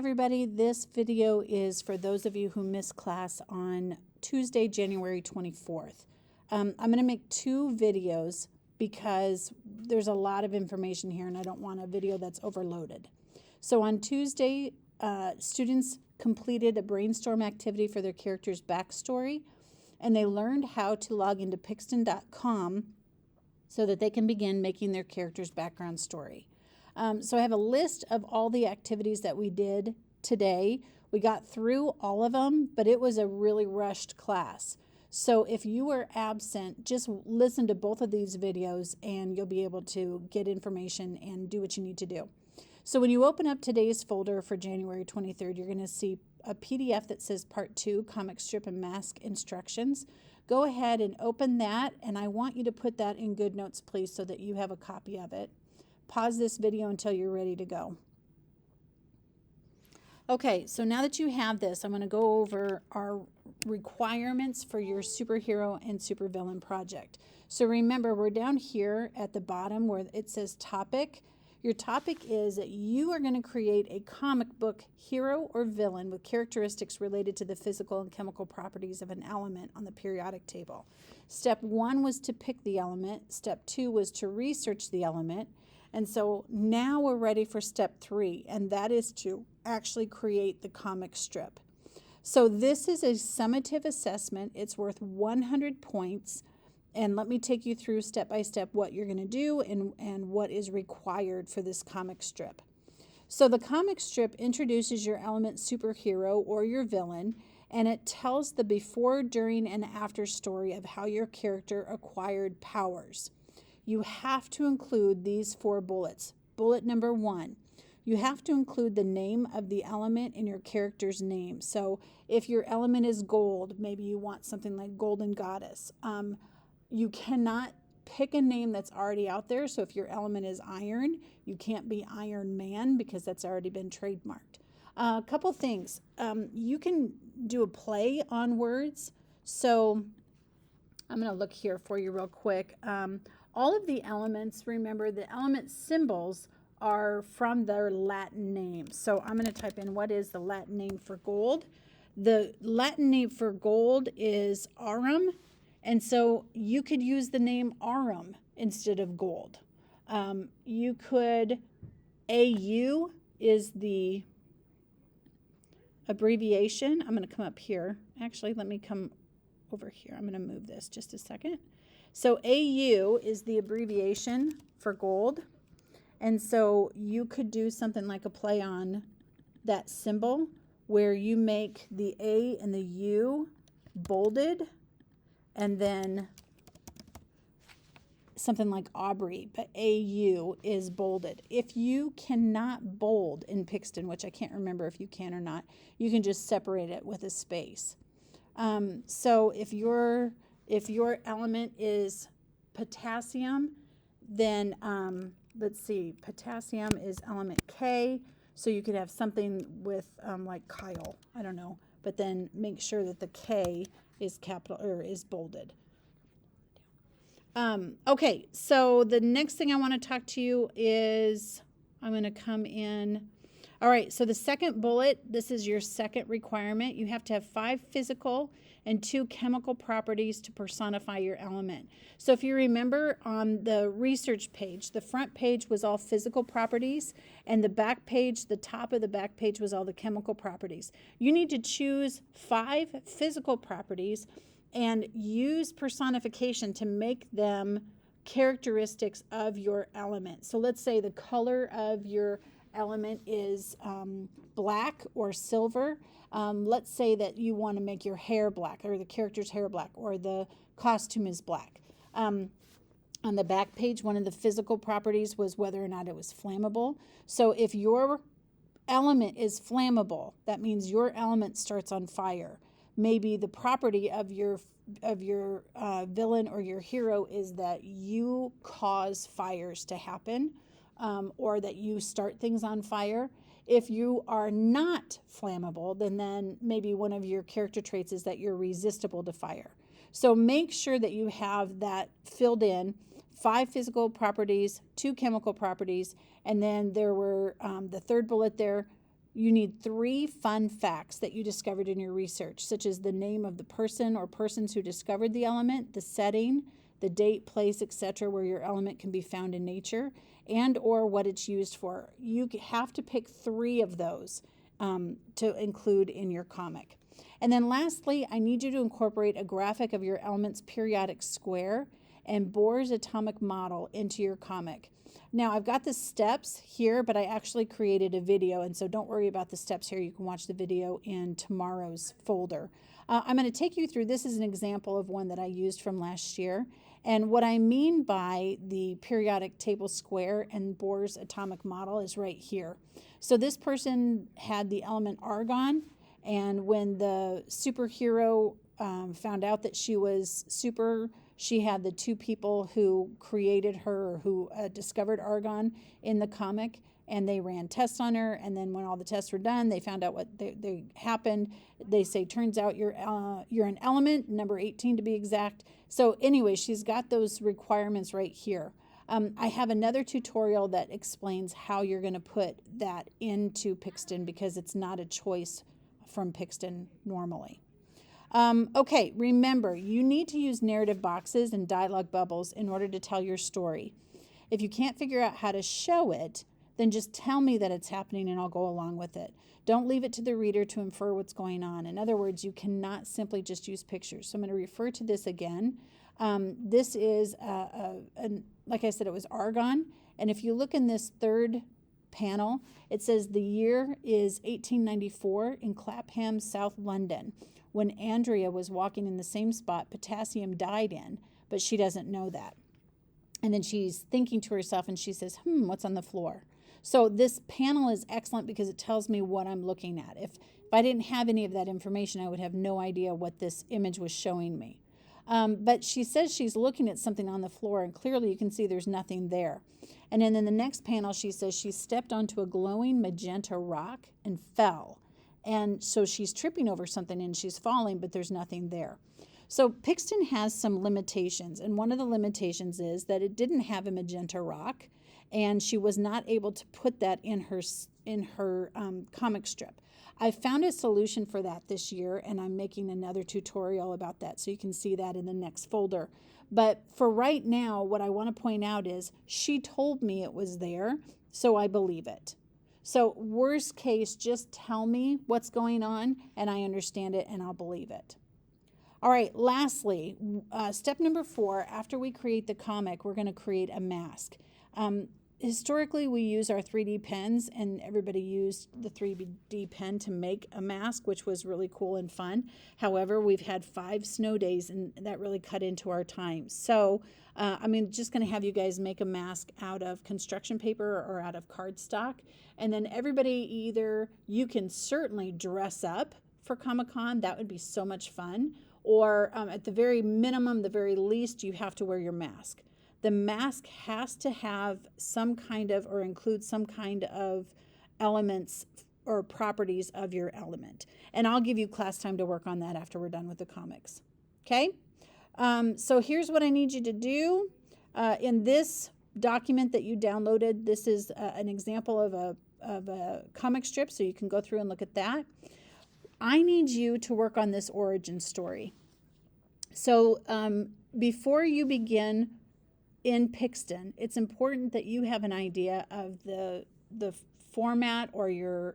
Everybody, this video is for those of you who missed class on Tuesday, January 24th. I'm going to make two videos because there's a lot of information here and I don't want a video that's overloaded. So on Tuesday, students completed a brainstorm activity for their character's backstory, and they learned how to log into Pixton.com so that they can begin making their character's background story. So I have a list of all the activities that we did today. We got through all of them, but it was a really rushed class. So if you were absent, just listen to both of these videos and you'll be able to get information and do what you need to do. So when you open up today's folder for January 23rd, you're going to see a PDF that says Part 2, Comic Strip and Mask Instructions. Go ahead and open that, and I want you to put that in GoodNotes, please, so that you have a copy of it. Pause this video until you're ready to go. Okay, so now that you have this, I'm going to go over our requirements for your superhero and supervillain project. So remember, we're down here at the bottom where it says topic. Your topic is that you are going to create a comic book hero or villain with characteristics related to the physical and chemical properties of an element on the periodic table. Step 1 was to pick the element. Step 2 was to research the element. And so now we're ready for step 3, and that is to actually create the comic strip. So this is a summative assessment. It's worth 100 points. And let me take you through step by step what you're going to do and what is required for this comic strip. So the comic strip introduces your element superhero or your villain, and it tells the before, during, and after story of how your character acquired powers. You have to include these 4 bullets. Bullet number 1, you have to include the name of the element in your character's name. So if your element is gold, maybe you want something like Golden Goddess. You cannot pick a name that's already out there. So if your element is iron, you can't be Iron Man because that's already been trademarked. A couple things. You can do a play on words. So I'm going to look here for you real quick. All of the elements, remember, the element symbols are from their Latin names. So I'm going to type in what is the Latin name for gold. The Latin name for gold is aurum. And so you could use the name aurum instead of gold. You could, AU is the abbreviation. I'm going to come up here. Actually, let me come over here. I'm going to move this just a second. So AU is the abbreviation for gold. And so you could do something like a play on that symbol where you make the A and the U bolded, and then something like Aubrey, but AU is bolded. If you cannot bold in Pixton, which I can't remember if you can or not, you can just separate it with a space. So if your element is potassium, then let's see, potassium is element K, so you could have something with like Kyle, I don't know, but then make sure that the K is capital or is bolded. Okay, so the next thing I want to talk to you is I'm going to come in. All right, so the second bullet, this is your second requirement. You have to have 5 physical and 2 chemical properties to personify your element. So if you remember on the research page, the front page was all physical properties, and the back page, the top of the back page was all the chemical properties. You need to choose 5 physical properties and use personification to make them characteristics of your element. So let's say the color of your element is black or silver. Let's say that you want to make your hair black, or the character's hair black, or the costume is black. On the back page, one of the physical properties was whether or not it was flammable. So if your element is flammable, that means your element starts on fire. Maybe the property of your villain or your hero is that you cause fires to happen, or that you start things on fire. If you are not flammable, then maybe one of your character traits is that you're resistible to fire. So make sure that you have that filled in. 5 physical properties, 2 chemical properties, and then there were the third bullet there, You need 3 fun facts that you discovered in your research, such as the name of the person or persons who discovered the element, the setting, the date, place, etc., where your element can be found in nature, and or what it's used for. You have to pick 3 of those to include in your comic. And then lastly, I need you to incorporate a graphic of your element's periodic square and Bohr's atomic model into your comic. Now, I've got the steps here, but I actually created a video, and so don't worry about the steps here. You can watch the video in tomorrow's folder. I'm going to take you through, this is an example of one that I used from last year. And what I mean by the periodic table square and Bohr's atomic model is right here. So this person had the element argon, and when the superhero found out that she was super, she had the 2 people who created her or who discovered argon in the comic, and they ran tests on her. And then when all the tests were done, they found out what they happened. They say, turns out you're an element, number 18 to be exact. So anyway, she's got those requirements right here. I have another tutorial that explains how you're going to put that into Pixton, because it's not a choice from Pixton normally. Okay, remember, you need to use narrative boxes and dialogue bubbles in order to tell your story. If you can't figure out how to show it, then just tell me that it's happening and I'll go along with it. Don't leave it to the reader to infer what's going on. In other words, you cannot simply just use pictures. So I'm going to refer to this again. This is, like I said, it was argon. And if you look in this 3rd panel, it says the year is 1894 in Clapham, South London. When Andrea was walking in the same spot potassium died in, but she doesn't know that. And then she's thinking to herself and she says, what's on the floor? So this panel is excellent because it tells me what I'm looking at. If I didn't have any of that information, I would have no idea what this image was showing me. But she says she's looking at something on the floor, and clearly you can see there's nothing there. And then in the next panel, she says she stepped onto a glowing magenta rock and fell. And so she's tripping over something and she's falling, but there's nothing there. So Pixton has some limitations, and one of the limitations is that it didn't have a magenta rock, and she was not able to put that in her comic strip. I found a solution for that this year, and I'm making another tutorial about that, so you can see that in the next folder. But for right now, what I want to point out is she told me it was there, so I believe it. So worst case, just tell me what's going on, and I understand it, and I'll believe it. All right, lastly, step number 4, after we create the comic, we're going to create a mask. Historically, we use our 3D pens, and everybody used the 3D pen to make a mask, which was really cool and fun. However, we've had 5 snow days, and that really cut into our time. So I'm just going to have you guys make a mask out of construction paper or out of cardstock. And then everybody, either you can certainly dress up for Comic-Con. That would be so much fun. Or at the very minimum, the very least, you have to wear your mask. The mask has to have some kind of, or include some kind of elements or properties of your element. And I'll give you class time to work on that after we're done with the comics. Okay? So here's what I need you to do. In this document that you downloaded, this is an example of a comic strip, so you can go through and look at that. I need you to work on this origin story. So before you begin in Pixton, it's important that you have an idea of the format or your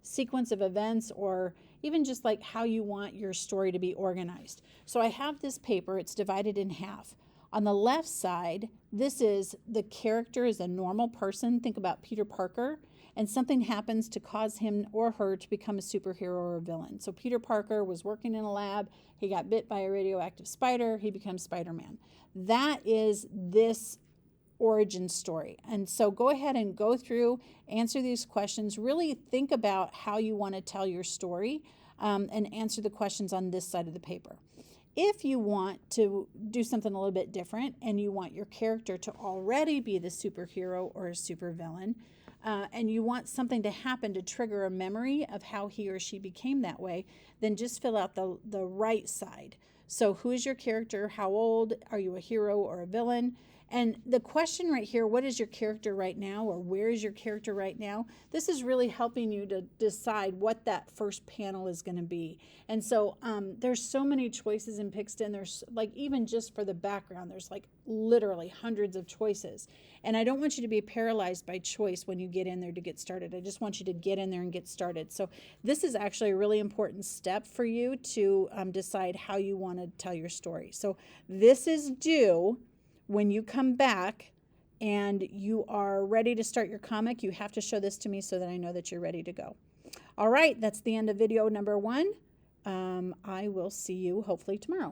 sequence of events, or even just like how you want your story to be organized. So I have this paper, it's divided in half. On the left side, this is the character is a normal person. Think about Peter Parker, and something happens to cause him or her to become a superhero or a villain. So Peter Parker was working in a lab, he got bit by a radioactive spider, he becomes Spider-Man. That is this origin story. And so go ahead and go through, answer these questions, really think about how you want to tell your story, and answer the questions on this side of the paper. If you want to do something a little bit different and you want your character to already be the superhero or a supervillain, and you want something to happen to trigger a memory of how he or she became that way, then just fill out the right side. So who is your character? How old? Are you a hero or a villain? And the question right here, what is your character right now, or where is your character right now? This is really helping you to decide what that first panel is going to be. And so there's so many choices in Pixton. There's like, even just for the background, there's like literally hundreds of choices. And I don't want you to be paralyzed by choice when you get in there to get started. I just want you to get in there and get started. So this is actually a really important step for you to decide how you want to tell your story. So this is due when you come back and you are ready to start your comic. You have to show this to me so that I know that you're ready to go. All right, that's the end of video number 1. I will see you hopefully tomorrow.